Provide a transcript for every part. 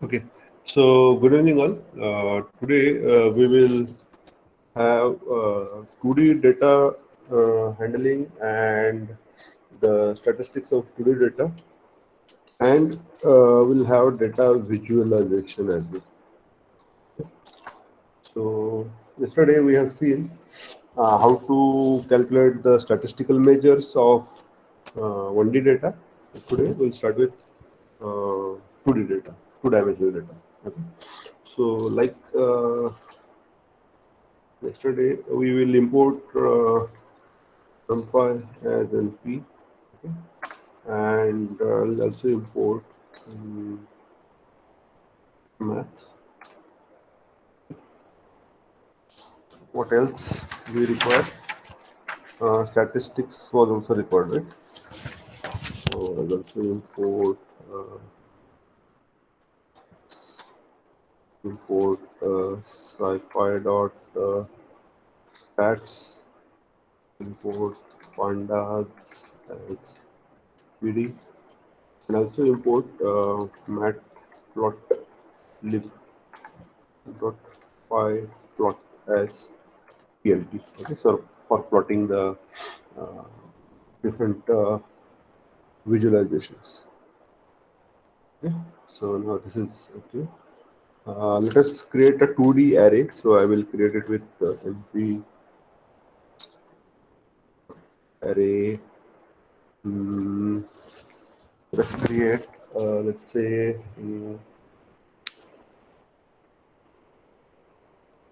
Okay, so good evening all. Today we will have 2D data handling and the statistics of 2D data, and we'll have data visualization as well. So yesterday we have seen how to calculate the statistical measures of 1D data. Today we'll start with 2D data, two-dimensional data. Okay. So like yesterday we will import Numpy as NP, okay? And I'll also import math. What else we require? Statistics was also required, right? So I'll also import scipy dot stats, import pandas as PD, and also import matplotlib dot py plot as PLT. Okay, so for plotting the uh, different visualizations. Okay, so now this is okay. Let us create a 2D array. So I will create it with np array. Let's create, let's say,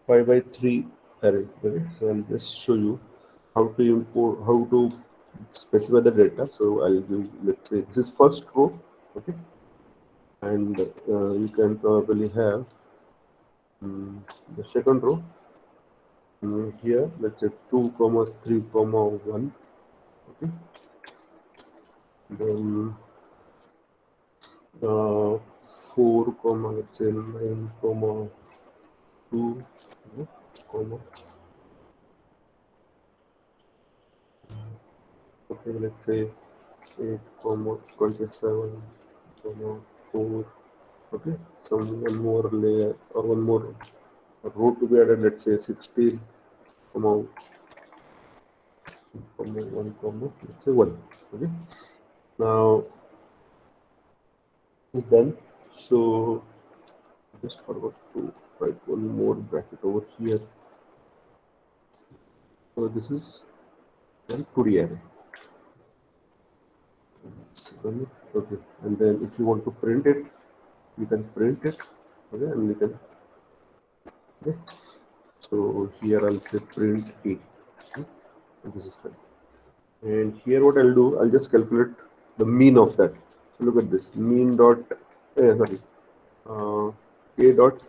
5 by 3 array. Okay? So I'll just show you how to import, how to specify the data. So I'll give, let's say, this is first row. Okay, and you can probably have the second row. Here, let's say 2, 3, 1. Okay, then 4, let's say 9, 2, comma. Okay, let's say 8, 27, 4. Okay, some one more layer or one more row to be added. Let's say 16, 1, let's say 1. Okay, now it's done. So just forgot to write one more bracket over here. So this is a 2D array. Okay, and then if you want to print it, you can print it. Okay, and you can. Okay, so here I'll say print a. Okay, and this is fine. And here what I'll do, I'll just calculate the mean of that. So look at this, mean dot, sorry, a dot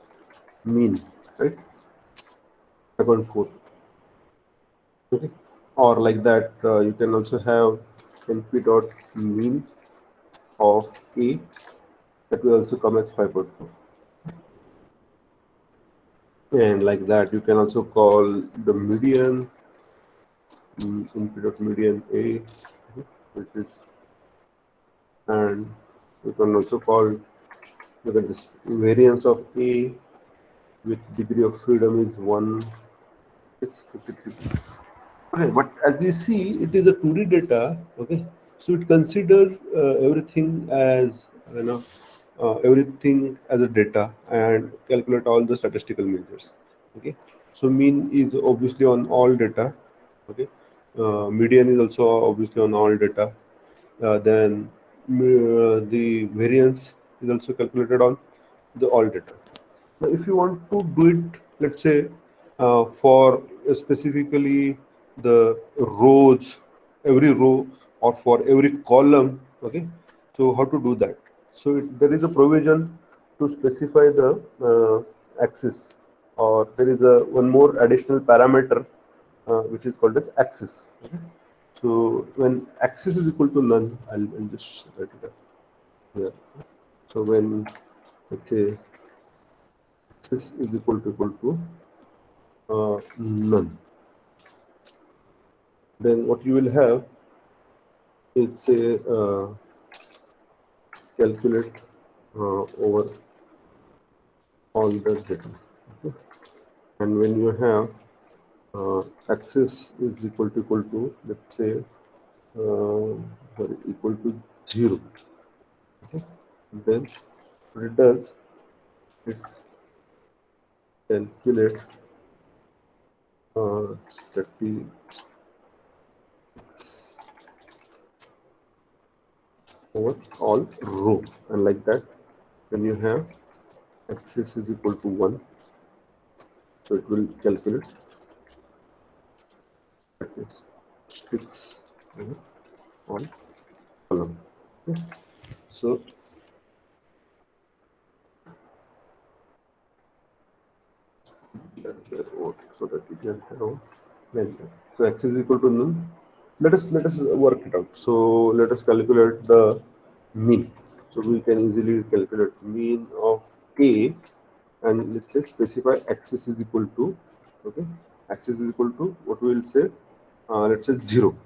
mean, right? 5.4. Okay, or like that, you can also have np dot mean of a, that will also come as 5.4. And like that, you can also call the median np dot median a, which is, and you can also call, look at this, variance of a with degree of freedom is 1. It's 53. Okay, but as we see, it is a 2D data. Okay, so it considers everything as everything as a data and calculate all the statistical measures. Okay, so mean is obviously on all data. Okay, median is also obviously on all data. Then the variance is also calculated on the all data. Now, if you want to do it, let's say, for specifically the rows, every row or for every column, okay, so how to do that? So there is a provision to specify the axis, or there is a one more additional parameter which is called as axis. Okay? So when axis is equal to none, I'll just write it up here. So when, let's say, axis is equal to none, then what you will have is a calculate over all the data. Okay? And when you have axis is equal to let's say equal to 0, okay? Then what it does, it calculates 30 over all row, and like that when you have axis is equal to 1, so it will calculate statistics on column. Okay? So so that we can have like that. So x is equal to none. Let us work it out. So let us calculate the mean. So we can easily calculate mean of a, and let's say specify axis is equal to, okay, axis is equal to what we will say, let's say 0,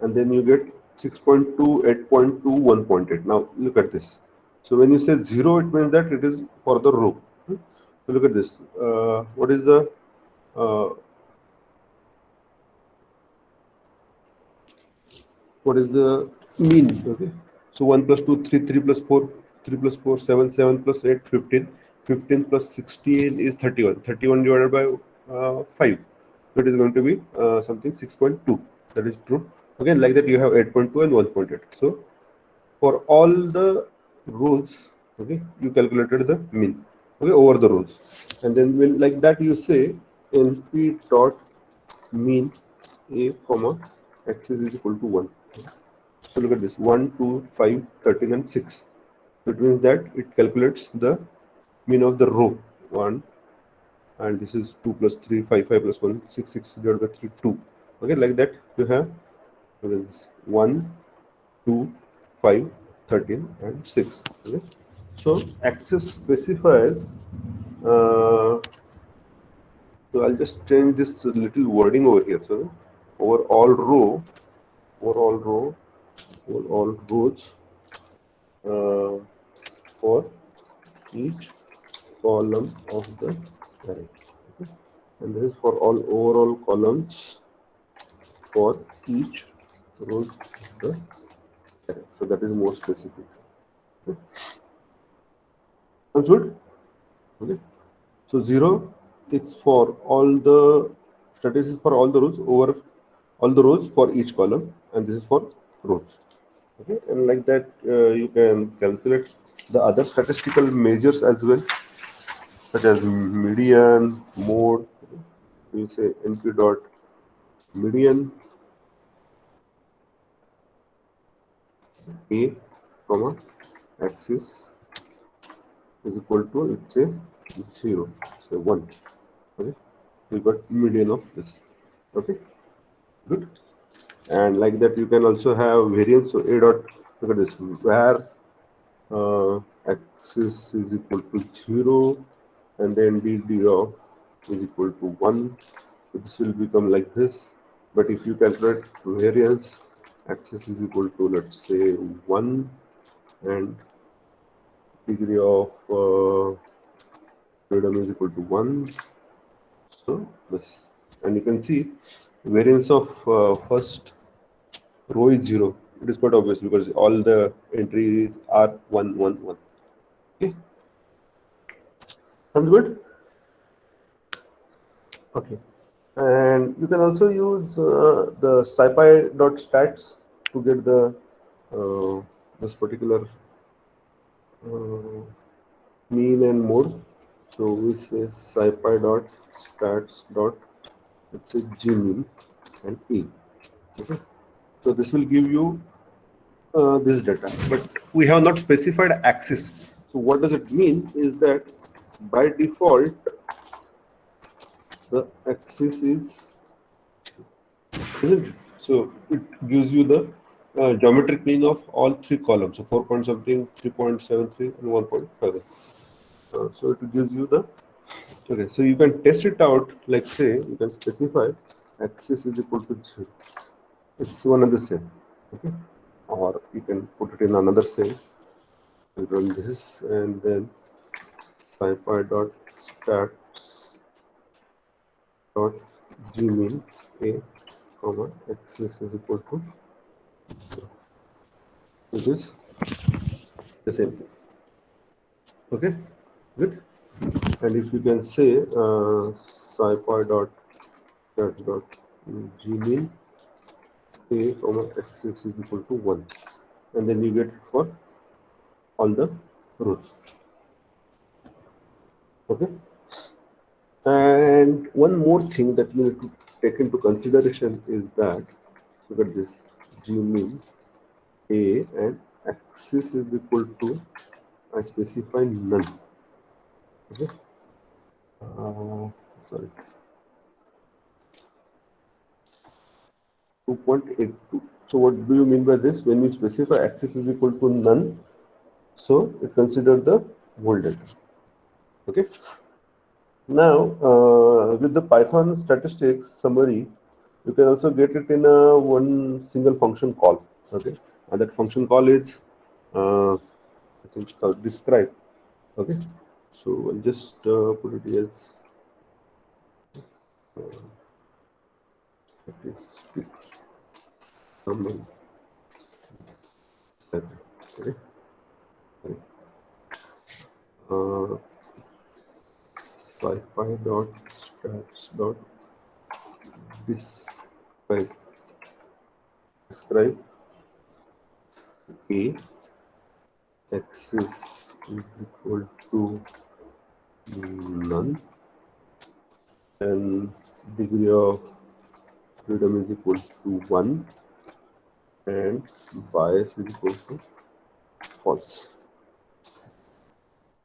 and then you get 6.2, 8.2, 1.8. Now look at this. So when you say 0, it means that it is for the row. So look at this. What is the uh, what is the mean? Okay, so 1 plus 2, 3, 3 plus 4, 3 plus 4, 7, 7 plus 8, 15, 15 plus 16 is 31, 31 divided by 5, so it is going to be something 6.2. That is true. Again, like that you have 8.2 and 1.8. So for all the rows, okay, you calculated the mean, okay, over the rows, and then when like that you say np dot mean a comma axis is equal to 1. So look at this, 1, 2, 5, 13, and 6. So it means that it calculates the mean of the row 1, and this is 2 plus 3, 5, 5 plus 1, 6, 6 divided by 3, 2. Okay, like that you have, what is this, 1, 2, 5, 13, and 6. Okay, so axis specifies. So I'll just change this little wording over here. So over all row, over all row, over all rows, uh, for each column of the array. Okay? And this is for all overall columns for each row of the array. So that is more specific. Okay? Understood? Okay. So 0 is for all the statistics for all the rows over all the rows for each column, and this is for rows. Okay, and like that you can calculate the other statistical measures as well, such as median, mode. You say np dot median a comma axis is equal to, let's say, 0, say 1. Okay, you got median of this. Okay, good. And like that you can also have variance. So a dot, look at this, where axis is equal to 0, and then d of is equal to 1. So this will become like this. But if you calculate variance, axis is equal to, let's say, 1, and degree of freedom is equal to 1. So this, and you can see variance of first row is 0. It is quite obvious because all the entries are 1, 1, 1. Okay, sounds good. Okay, and you can also use the scipy.stats to get the this particular uh, mean and mode. So we say scipy.stats dot, let's say, g mean and e. Okay, so this will give you this data, but we have not specified axis. So what does it mean is that by default the axis is, isn't it? So it gives you the geometric mean of all three columns. So 4 point something, 3.73, and 1.5. So it gives you the, okay. So you can test it out. Like say you can specify axis is equal to 0. It's one and the same. Okay, or you can put it in another cell. You run this and then scipy dot stats dot gmail a comma access is equal to, it is the same thing. Okay, good. And if you can say scipy dot stats dot gmail a comma access is equal to 1, and then you get it for all the rows. Okay. And one more thing that we need to take into consideration is that, look at this, gmin a and axis is equal to, I specify none. Okay. Sorry, 2.82. So what do you mean by this? When you specify axis is equal to none, so it consider the whole data. Okay. Now, with the Python statistics summary, you can also get it in a one single function call. Okay, and that function call is, I think, so describe. Okay, so I'll just put it as statistics summary. Okay, uh, scipy dot stats dot describe describe a axis is equal to none, and degree of freedom is equal to 1, and bias is equal to false.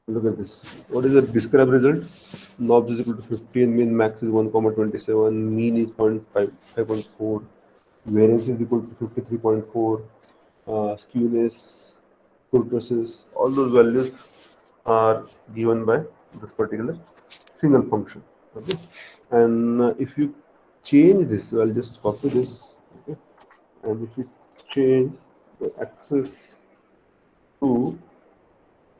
Look at this. What is the describe result? Knobs is equal to 15, mean max is 1,27, mean is 5.4, variance is equal to 53.4, skewness, kurtosis, all those values are given by this particular single function. Okay, and if you change this, I'll just copy this. Okay, and if you change the axis to,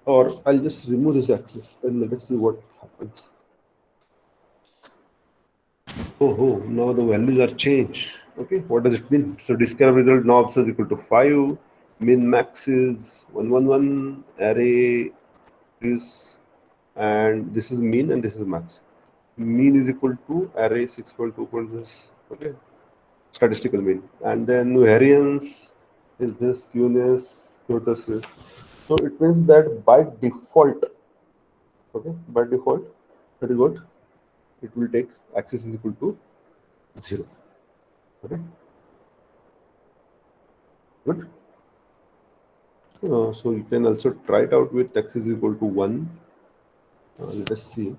or I'll just remove this axis and let's see what happens. Oh, now the values are changed. Okay, what does it mean? So describe result knobs is equal to 5, min max is 111, array is, and this is mean and this is max. Mean is equal to array 6.2 this. Okay, statistical mean, and then variance is this, skewness, kurtosis. So it means that by default, okay, by default, that is what it will take, axis is equal to 0. Okay, good. So you can also try it out with axis is equal to 1. Let us see.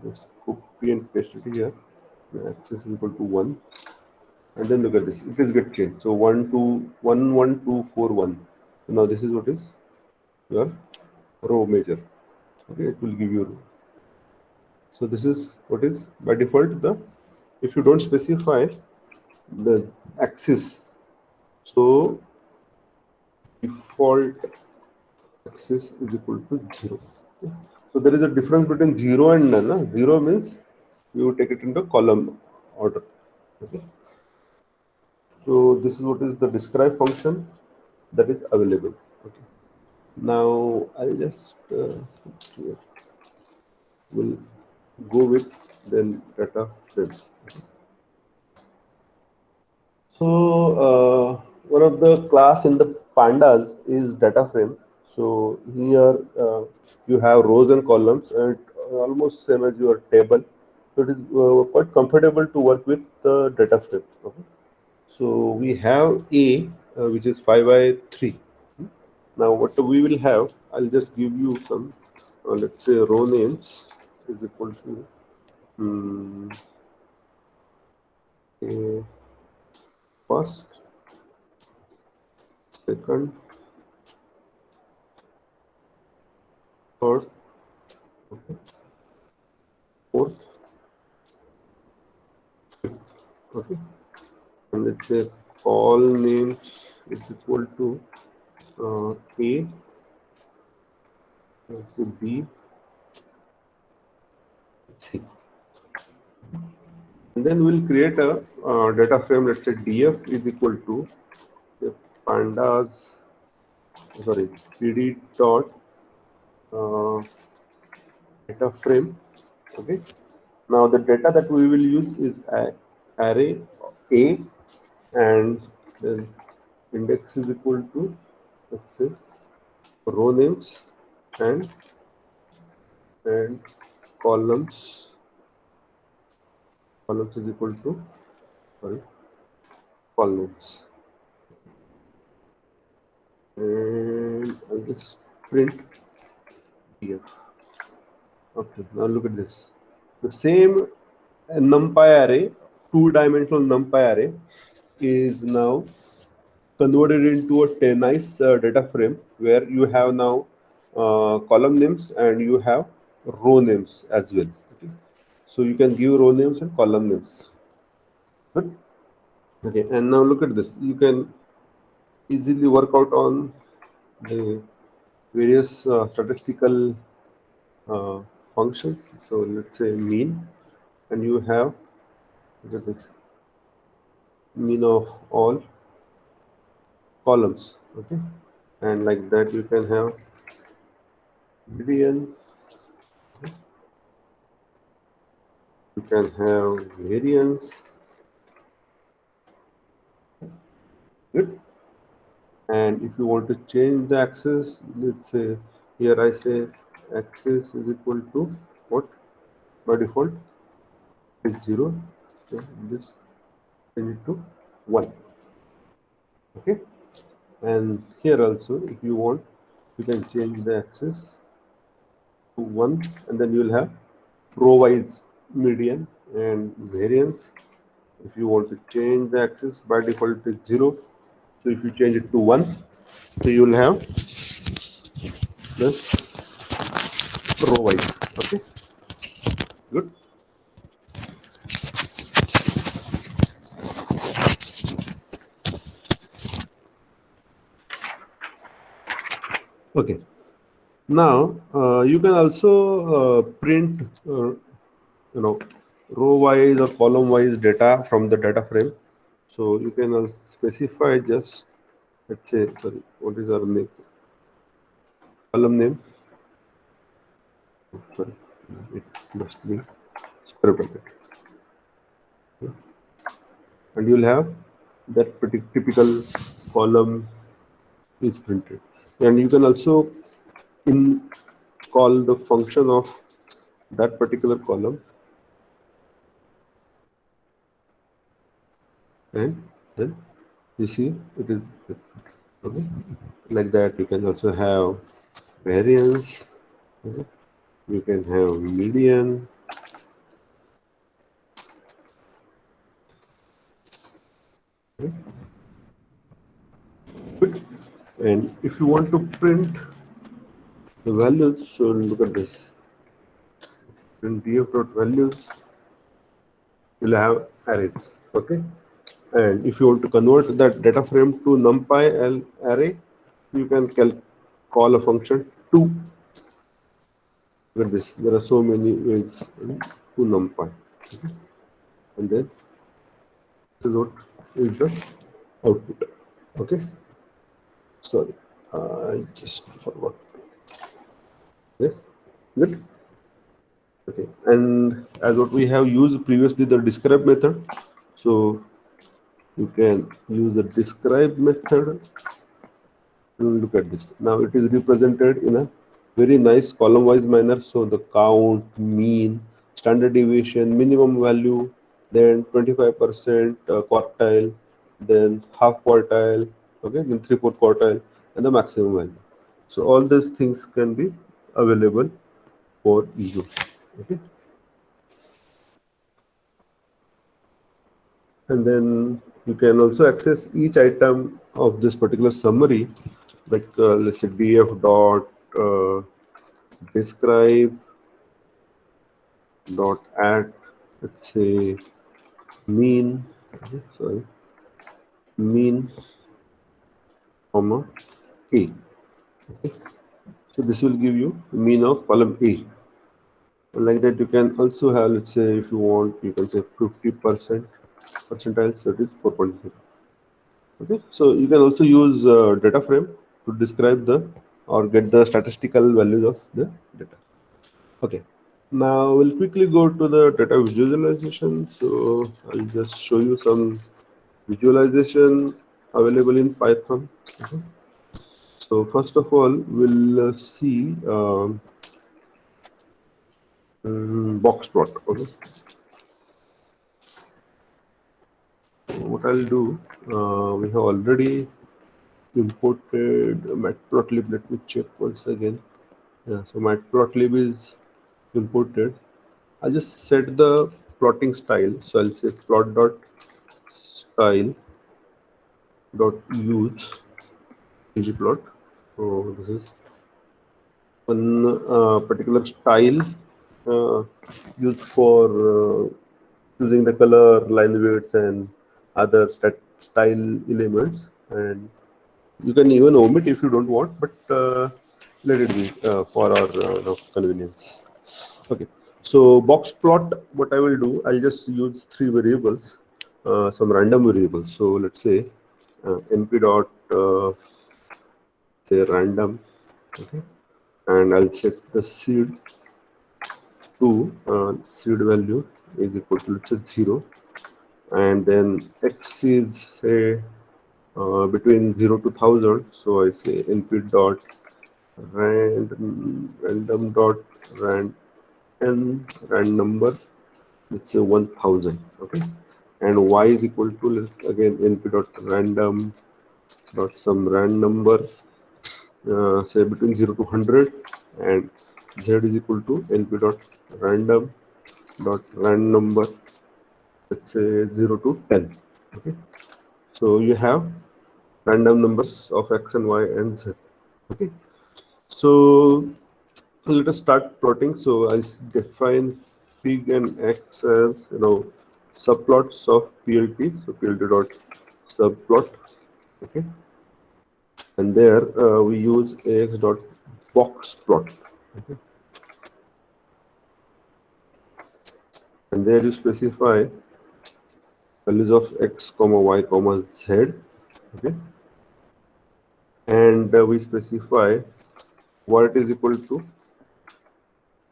Let's copy and paste it here. Axis is equal to 1, and then look at this. It is get changed. So 1 2 1 1 2 4 1. So now this is what is your row measure. Okay, it will give you row. So this is what is by default the, if you don't specify the axis, so default axis is equal to 0. So there is a difference between 0 and none. 0 means you take it into column order. Okay. So this is what is the describe function that is available. Okay. Now I'll just will go with then data frames. So one of the class in the pandas is data frame. So here you have rows and columns, and almost same as your table. So it is quite comfortable to work with the data frame. Okay. So we have A, which is 5 by 3. Now what we will have, I'll just give you some, let's say row names is equal to A first, second, third, fourth, fifth. Okay, and let's say all names is equal to A, let's say B, C. And then we'll create a data frame. Let's say df is equal to the pandas, sorry, pd dot uh, data frame. Okay. Now the data that we will use is array A, and then index is equal to, let's say, row names and and columns. Columns is equal to, sorry, columns. And I'll just print here. Okay, now look at this. The same numpy array, two-dimensional numpy array, is now converted into a nice data frame where you have now column names and you have row names as well. Okay? So you can give row names and column names. Good. Okay, and now look at this. You can easily work out on the various statistical uh, functions. So let's say mean, and you have, look at this, mean of all columns. Okay, and like that you can have median, you can have variance. Good. And if you want to change the axis, let's say here I say axis is equal to what by default is 0. So this change it to 1. Okay. And here also, if you want, you can change the axis to 1, and then you will have row wise median and variance. If you want to change the axis, by default is 0. So if you change it to 1, so you will have this row wise. Okay, good. Okay, now you can also print row wise or column wise data from the data frame. So you can specify, just let's say, sorry, what is our name, column name, sorry, it must be square bracket, and you'll have that typical column is printed. And you can also in call the function of that particular column, and then you see it is okay. Like that you can also have variance, okay. You can have median, okay. Good. And if you want to print the values, so look at this, print df dot values, you'll have arrays. Okay. And if you want to convert that data frame to numpy array, you can call a function to. Look at this, there are so many ways to numpy. Okay. And then this is what is the output. Okay, sorry, I just forgot. Okay, good. Okay, and as what we have used previously, the describe method, so you can use the describe method. And look at this, now it is represented in a very nice column wise manner. So the count, mean, standard deviation, minimum value, then 25% quartile, then half quartile, okay, then 3/4 quartile, and the maximum value. So all these things can be available for you. Okay, and then you can also access each item of this particular summary, like let's say df dot describe dot add, let's say, mean, sorry, mean comma a. Okay, so this will give you mean of column A. Like that, you can also have, let's say, if you want, you can say 50% percentile, so it is 4.0. Okay, so you can also use data frame to describe the or get the statistical values of the data. Okay, now we'll quickly go to the data visualization. So I'll just show you some visualization available in Python. Okay. So first of all, we'll see box plot. Okay, so what I'll do, we have already imported matplotlib. Let me check once again. Yeah, so matplotlib is imported. I'll just set the plotting style. So I'll say plot dot style dot use ggplot. So this is one particular style used for choosing the color, line weights, and other style elements. And you can even omit if you don't want, but let it be for our convenience. Okay, so box plot, what I will do, I'll just use three variables, some random variables. So let's say np dot say random, okay, and I'll set the seed to seed value is equal to, let's say, 0, and then x is say between 0 to 1000. So I say np dot random dot rand n rand number, let's say 1000. Okay, and y is equal to, again, np dot random dot some rand number, say between 0 to 100, and z is equal to np dot random dot rand number, let's say 0 to 10. Okay, so you have random numbers of x and y and z. Okay, so let us start plotting. So I define fig and x as, subplots of plt. So plt dot subplot. Okay, and there we use ax dot box plot. Okay, and there you specify values of x comma y comma z. Okay, and we specify what is equal to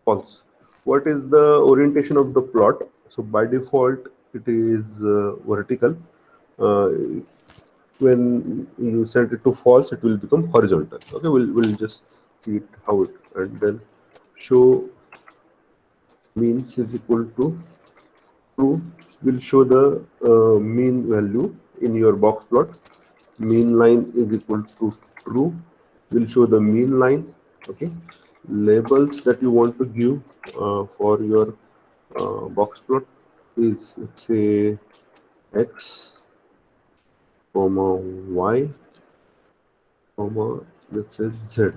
false. What is the orientation of the plot? So by default it is vertical. uh, when you set it to false, it will become horizontal. Okay, we'll just see it how it, and then show means is equal to true will show the mean value in your box plot. Mean line is equal to true will show the mean line. Okay, labels that you want to give for your box plot is, let's say, x comma y comma, let's say, z.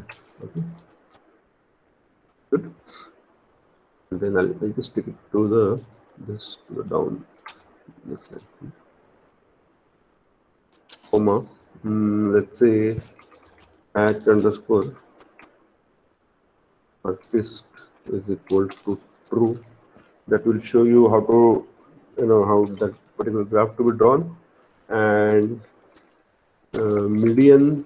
Okay, good. And then I'll just take it to the this to the down, next line, comma, let's say hatch underscore artist is equal to true. That will show you how to, how that particular graph to be drawn. And median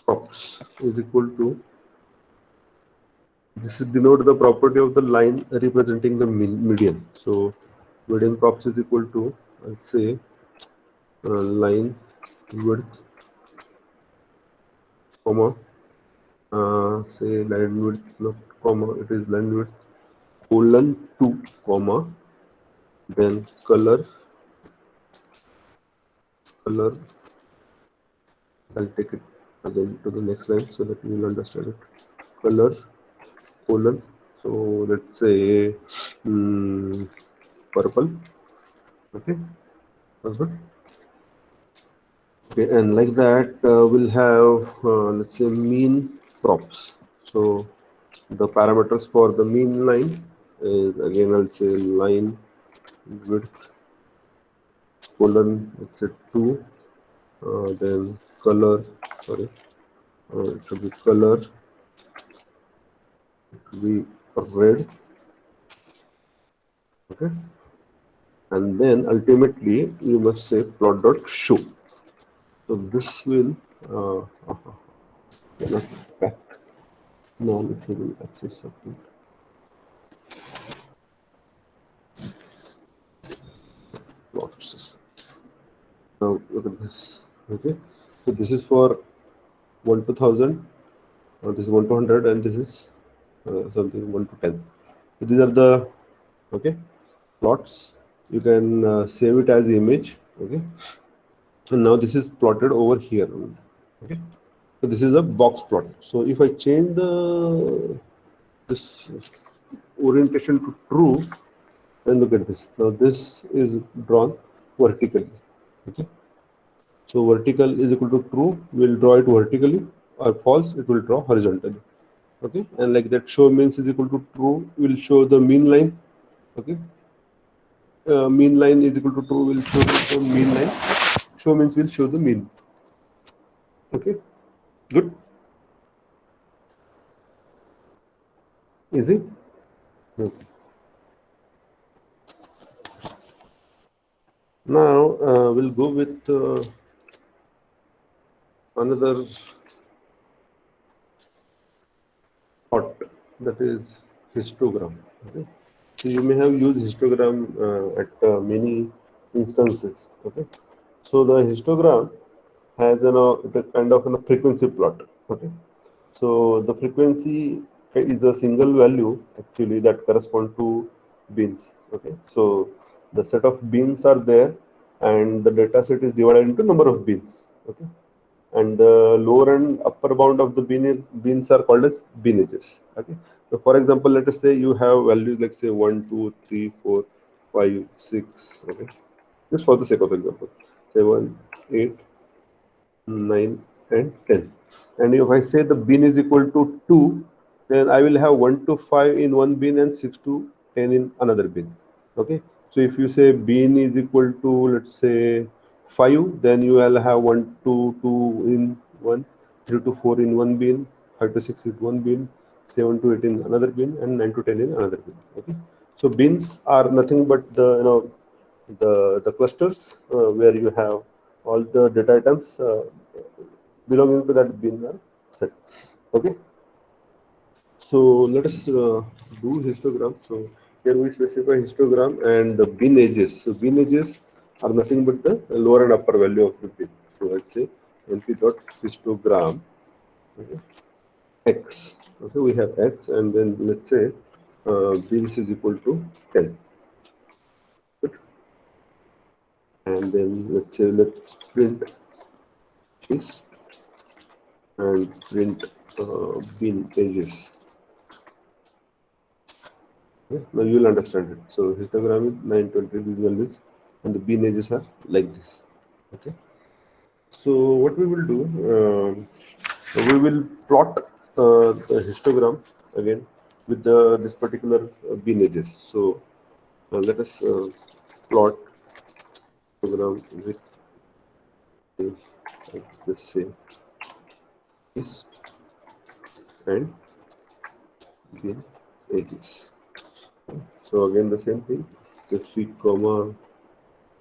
props is equal to, this is denote the property of the line representing the median. So median props is equal to, let's say, line width, comma, say line width, not comma, it is line width colon 2, comma, then color. I'll take it again to the next line so that you will understand it. Color colon. So let's say purple. Okay, that's good. Okay, and like that, we'll have let's say mean props. So the parameters for the mean line is, again, I'll say line width colon, let's say 2, then color, sorry, it should be color it will be red. Okay, and then ultimately you must say plot dot show. So this will cannot back non-retrievable access subnet plots. Now look at this. Okay, so this is for 1 to 1000, this is 1 to 100, and this is something 1 to 10. So these are the okay plots. You can save it as image. Okay, and now this is plotted over here. Okay, so this is a box plot. So if I change the this orientation to true, then look at this. Now this is drawn vertically. Okay, so vertical is equal to true, we'll draw it vertically, or false, it will draw horizontally. Okay, and like that, show means is equal to true, will show the mean line. Okay, mean line is equal to true, will show the mean line. Show means will show the mean. Okay, good, easy. Okay. Now we'll go with another thought, that is histogram. Okay, so you may have used histogram at many instances. Okay, so the histogram has a kind of a frequency plot. Okay, so the frequency is a single value actually that correspond to bins. Okay, so the set of bins are there, and the data set is divided into number of bins. Okay, and the lower and upper bound of the bins are called as binages. Okay, so for example, let us say you have values like say 1, 2, 3, 4, 5, 6. Okay, just for the sake of example, 7, 8, 9, and 10. And if I say the bin is equal to 2, then I will have 1 to 5 in one bin and 6 to 10 in another bin. Okay, so if you say bin is equal to, let's say, 5, then you will have 1 to 2 in one, 3 to 4 in one bin, 5 to 6 in one bin, 7 to 8 in another bin, and 9 to 10 in another bin. Okay, so bins are nothing but the the clusters where you have all the data items belonging to that bin are set. Okay, so let us do histogram. So here we specify histogram and the bin edges. So bin edges are nothing but the lower and upper value of the bin. So let's say np dot histogram, okay, x. Okay, we have x, and then let's say bins is equal to 10. Good. And then let's print hist and print bin edges. Okay, now you will understand it. So histogram is 920, these values, and the bin edges are like this. Okay. So what we will do, we will plot the histogram again with this particular bin edges. So let us plot histogram with let's say hist and bin edges. So again the same thing. So 3 comma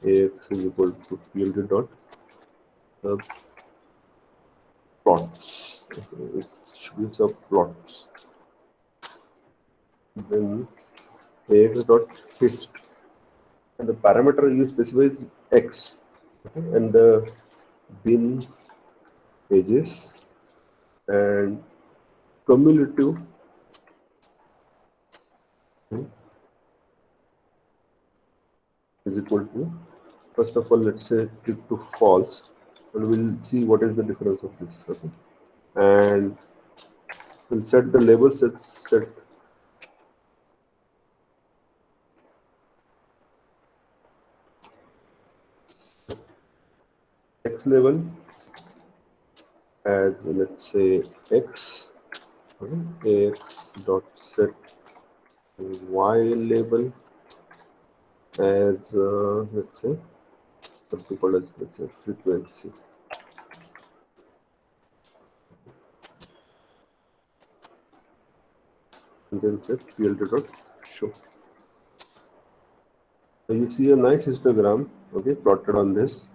ax is equal to plt dot plots. Okay, it shows up plots. Then ax dot hist, and the parameter you specify is x. Okay, and the bin edges and cumulative, okay, is equal to, first of all, let's say it to false, and we'll see what is the difference of this. Okay, and we'll set the label set x label as, let's say, x. Okay, ax dot set y label as let's say what we call as, let's say, frequency. and then set plt.show. So you see a nice histogram, okay, plotted on this,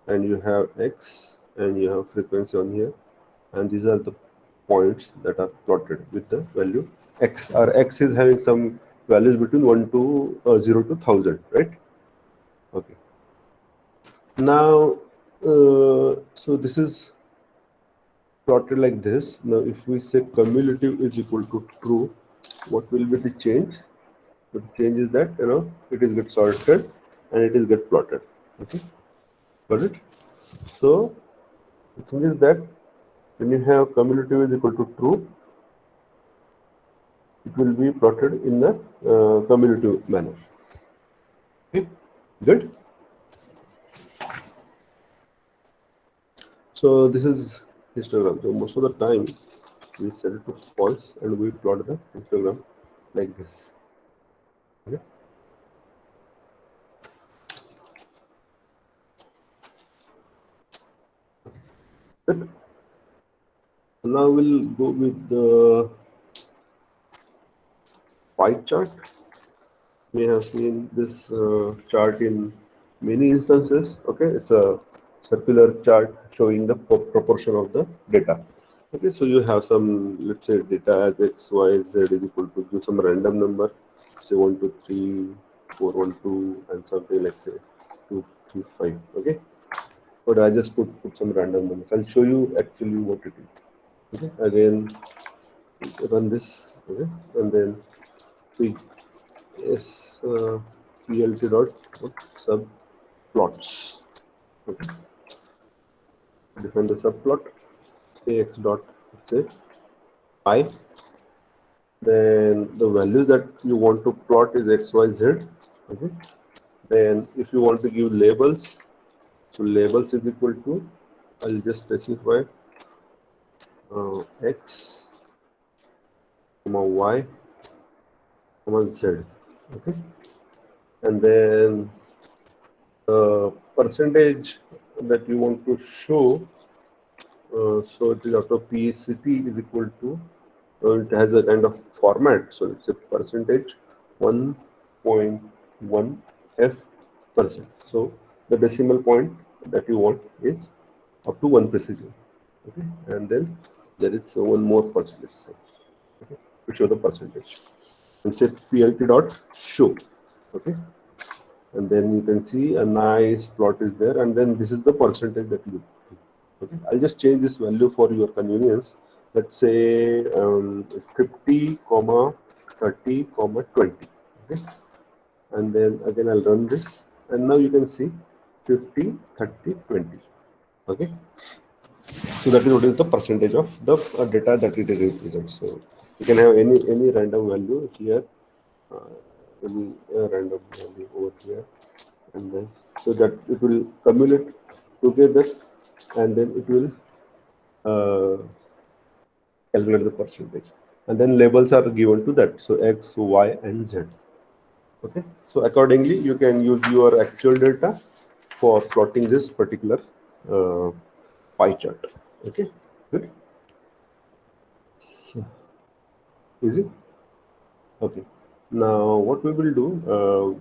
and you have x and you have frequency on here, and these are the points that are plotted with the value x. Our x is having some values between 1 to 0 to 1000, right? Okay. Now, so this is plotted like this. Now, if we say cumulative is equal to true, what will be the change? The change is that it is get sorted and it is get plotted. Okay, got it? So the thing is that when you have cumulative is equal to true, it will be plotted in the cumulative manner. Okay, good. So this is histogram. So most of the time we set it to false and we plot the histogram like this. Okay. Good. Now we'll go with the pie chart. We have seen this chart in many instances. Okay, it's a circular chart showing the proportion of the data. Okay, so you have some, let's say, data as x, y, z is equal to give some random number, say 1, 2, 3, 4, 1, 2, and something like say 2, 3, 5. Okay, but I just put some random numbers. I'll show you actually what it is. Okay, again, run this. Okay, and then we is plt dot subplots. Okay, define the subplot ax dot say pi. Then the values that you want to plot is x, y, z. Okay. Then if you want to give labels, so labels is equal to, I'll just specify x, y, z. Okay, and then the percentage that you want to show, so it is out of PCT is equal to, it has a kind of format, so it's a percentage 1.1 f%. So the decimal point that you want is up to 1 precision. Okay, and then there is one more percentage sign, okay, to show the percentage, and say plt dot show. Okay, and then you can see a nice plot is there, and then this is the percentage that you. Okay, I'll just change this value for your convenience. Let's say 50, 30, 20. Okay, and then again I'll run this, and now you can see 50, 30, 20. Okay, so that is what is the percentage of the data that it represents. So you can have any random value here, any random value over here, and then so that it will cumulate together, and then it will calculate the percentage, and then labels are given to that, so x, y, and z. Okay, so accordingly you can use your actual data for plotting this particular pie chart. Okay, good. So, easy. Okay, now what we will do,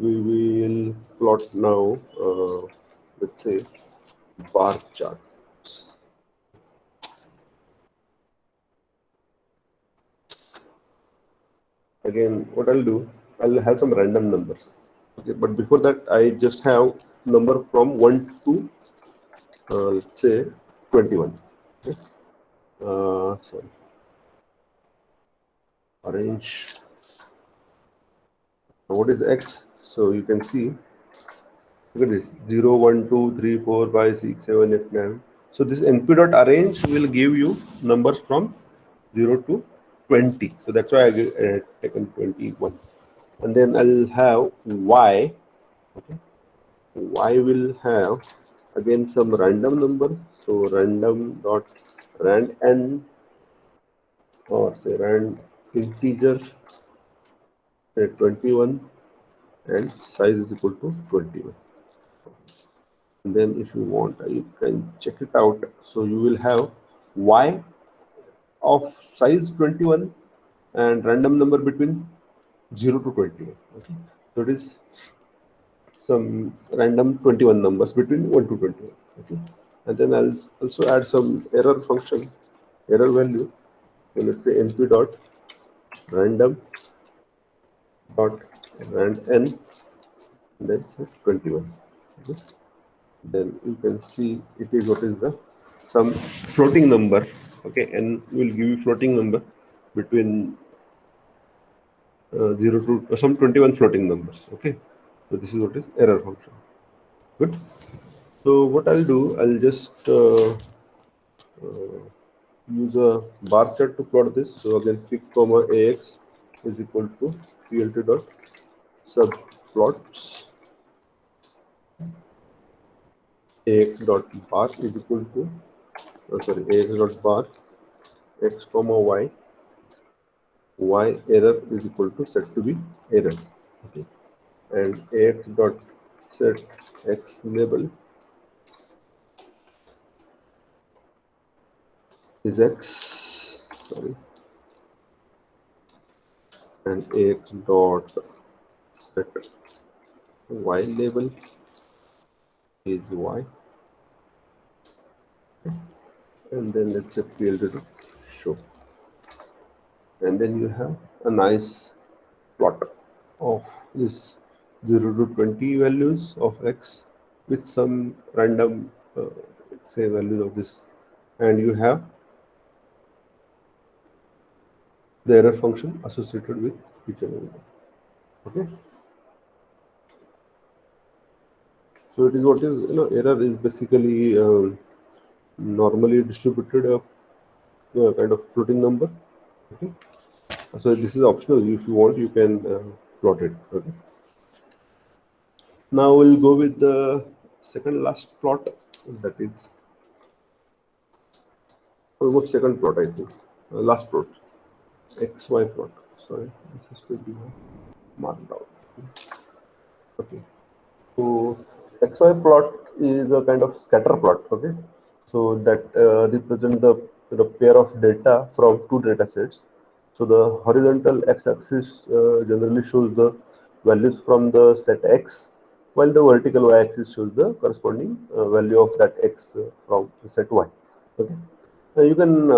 we will plot now, let's say, bar charts. Again, what I'll do, I'll have some random numbers. Okay, but before that, I just have number from 1 to let's say 21. Okay. Sorry, arrange. Now what is x? So you can see, look at this, 0, 1, 2, 3, 4, 5, 6, 7, 8, 9. So this np dot arrange will give you numbers from 0 to 20. So that's why I taken 21. And then I'll have y. Okay, y will have again some random number. So random dot rand n, or say rand integer, say 21, and size is equal to 21. And then if you want, you can check it out. So you will have y of size 21 and random number between 0 to 21. Okay, so it is some random 21 numbers between 1 to 21. Okay, and then I'll also add some error function, error value. So let's say np dot random dot rand n, and then say 21. Okay, then you can see it is what is the some floating number. Okay, and will give you floating number between 0 to some 21 floating numbers. Okay, so this is what is error function. Good. So what I'll do, I'll just use a bar chart to plot this. So again, fig comma ax is equal to plt dot subplots ax dot bar is equal to sorry, ax dot bar x comma y error is equal to set to be error. Okay, and ax dot set x label is x, sorry, and ax dot set y label is y, and then let's say plt to show, and then you have a nice plot of this 0 to 20 values of x with some random say values of this, and you have the error function associated with each and every one. Okay, so it is what is, error is basically normally distributed kind of floating number. Okay, so this is optional. If you want, you can plot it. Okay, now we'll go with the second last plot, that is almost second plot, I think. Last plot, XY plot. Sorry, this has to be marked out. Okay, so XY plot is a kind of scatter plot. Okay, so that represent the pair of data from two data sets. So the horizontal x-axis generally shows the values from the set X, while the vertical y-axis shows the corresponding value of that X from the set Y. Okay, you can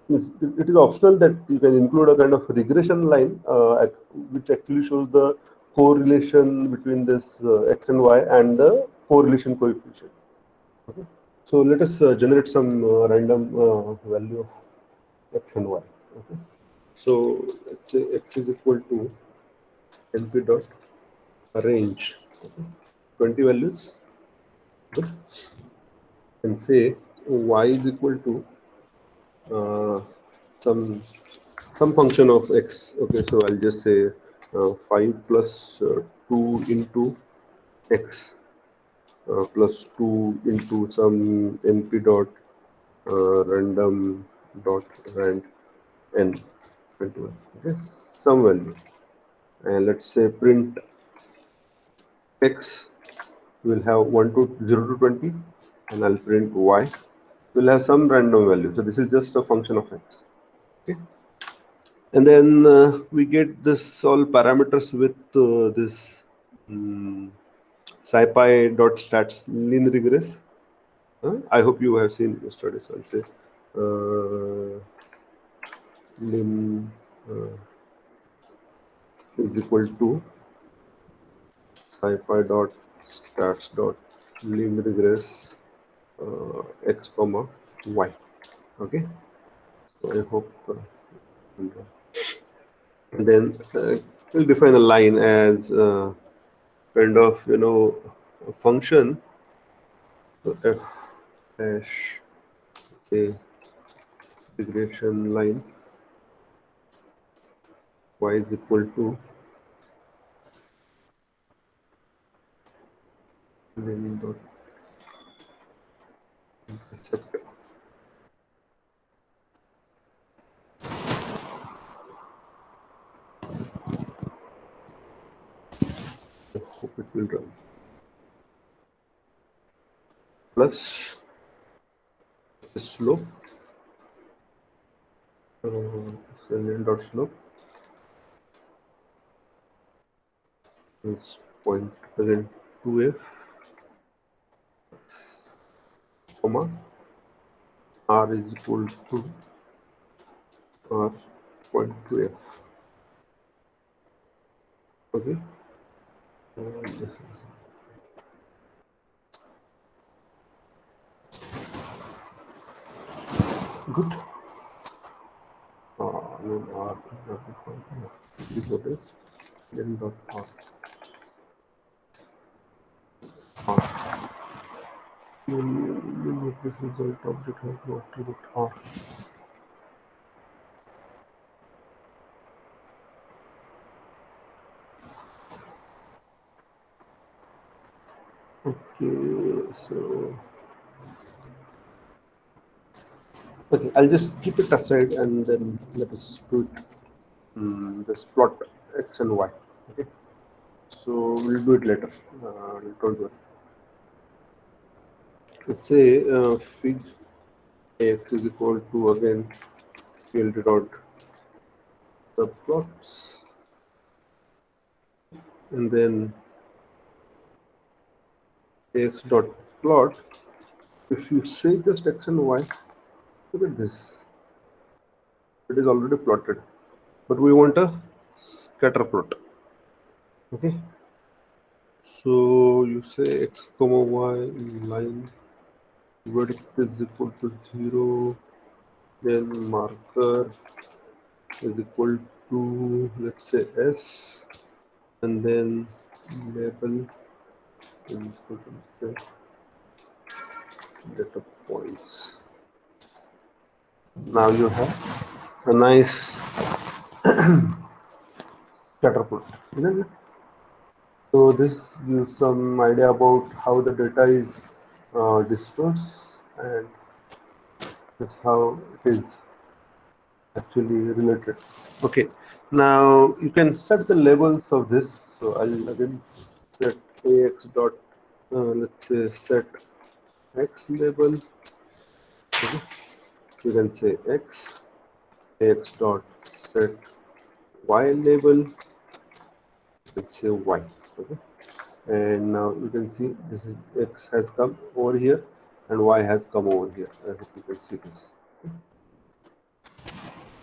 it is optional that you can include a kind of regression line which actually shows the correlation between this X and Y and the correlation coefficient. Okay, so let us generate some random value of X and Y. Okay, so let's say X is equal to np dot range, okay, 20 values. Okay, and say Y is equal to uh, some some function of X. Okay, so I'll just say 5 plus 2 into X plus 2 into some np dot random dot rand n 21. Okay, some value, and let's say print X will have 1 to 0 to 20, and I'll print Y will have some random value. So this is just a function of X. Okay, and then we get this all parameters with this scipy dot stats lin regress. I hope you have seen yesterday. So I'll say lin is equal to scipy dot stats dot lin regress x comma y. Okay, so I hope and then we'll define a line as kind of a function. So f dash a regression line y is equal to len dot intercept. I hope it will run. Plus slope lane dot slope is point again 2f, comma r is equal to r point 2f. Okay. And this is good. Then r is what is then dot r. Then this result object has no attribute r. Okay, so okay, I'll just keep it aside and then let us do it. Just plot x and y. Okay, so we'll do it later. Don't worry. Let's say fig x is equal to again we'll denote the plots and then x dot plot. If you say just x and y, look at this. It is already plotted, but we want a scatter plot. Okay, so you say x comma y in line vertex is equal to 0, then marker is equal to let's say s, and then label is equal to say data points. Now you have a nice scatter plot, isn't it? So this gives some idea about how the data is dispersed, and that's how it is actually related. Okay, now you can set the labels of this. So I'll again set ax dot let's say set x label. Okay. You can say x dot set y label. Let's say y. Okay, and now you can see this is x has come over here and y has come over here. I hope you can see this.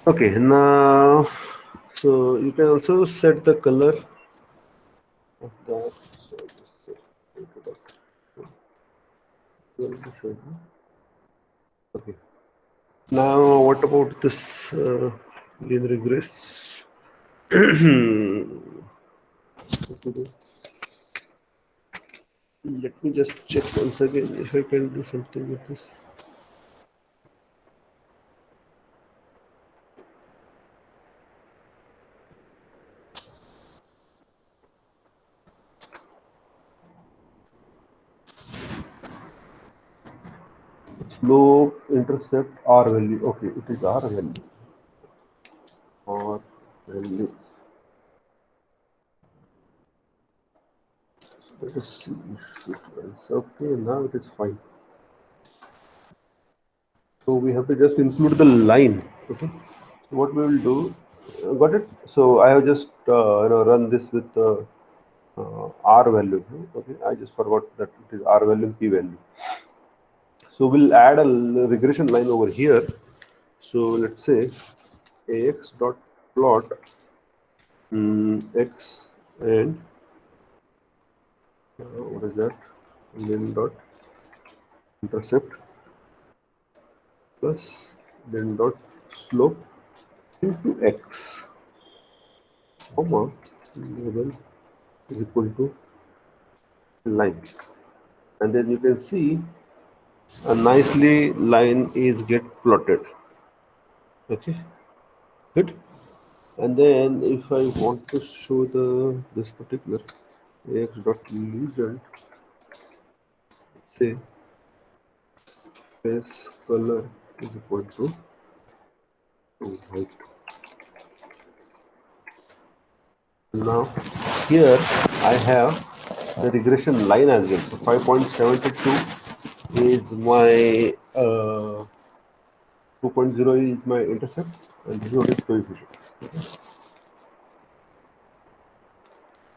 Okay, now so you can also set the color of that. So just okay. Now what about this linear regress? Let me just check once again if I can do something with this. Slope intercept R value. Okay, it is R value. R value. Let us see if it runs. Okay, now it is fine. So we have to just include the line. Okay. So what we will do, got it? So I have just run this with R value. Okay, I just forgot that it is R value and P value. So we'll add a regression line over here. So let's say ax dot plot x and what is that? And then dot intercept plus then dot slope into x, comma label is equal to line, and then you can see a nicely line is get plotted. Okay, good. And then if I want to show the this particular ax dot legend, say face color is equal to white. Now here I have the regression line as well. So 5.72 is my 2.0 is my intercept, and this is what is coefficient.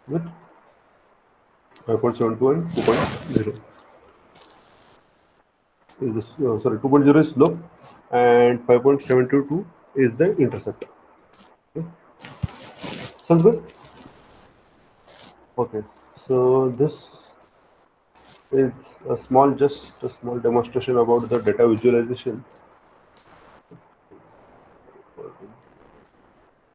With 5.72 and 2.0 is this, sorry, 2.0 is slope, and 5.722 is the intercept. Okay. Sounds good. Okay, so this is just a small demonstration about the data visualization